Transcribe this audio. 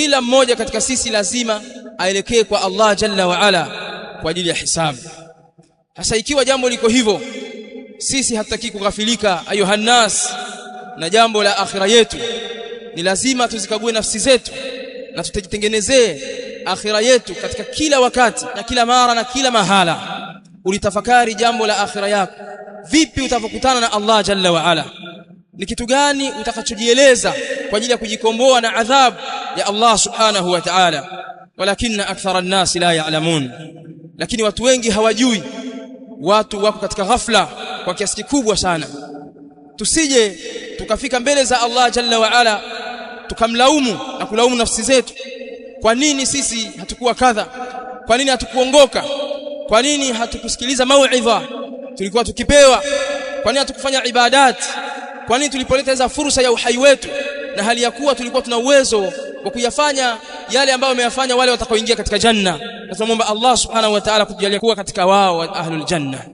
kila mmoja katika sisi lazima aelekee kwa Allah jalla wa ala kwa ajili ya hisabu. Hasa ikiwa jambo liko hivyo, sisi hatutaki kughafilika ayuhan nas na jambo la akhira yetu. Ni lazima tuzikague nafsi zetu na tutajitengenezee akhira yetu katika kila wakati na kila mara na kila mahala. Ulitafakari jambo la akhira yako, vipi utapokutana na Allah jalla wa ala, ni kitu gani utakachojieleza kwa ajili ya kujikomboa na adhabu ya Allah subhanahu wa ta'ala. Walakinna akthara an-nas la ya'lamun, lakini watu wengi hawajui. Watu wako katika ghafla kwa kiasi kikubwa sana. Tusije tukafika mbele za Allah jalla wa ala tukamlaumu na kulaumu nafsi zetu. Kwa nini sisi hatukuwa kadha? Kwa nini hatukuongoka? Kwa nini hatukusikiliza mauidha tulikuwa tukipewa? Kwa nini hatukufanya ibadati? Kwa nini tulipoleta fursa ya uhai wetu na hali ya kuwa tulikuwa tuna uwezo wa kuyafanya yale ambayo wameyafanya wale watakaoingia katika janna? Na tunamwomba Allah subhanahu wa ta'ala kutujalia kuwa katika wao ahlul janna.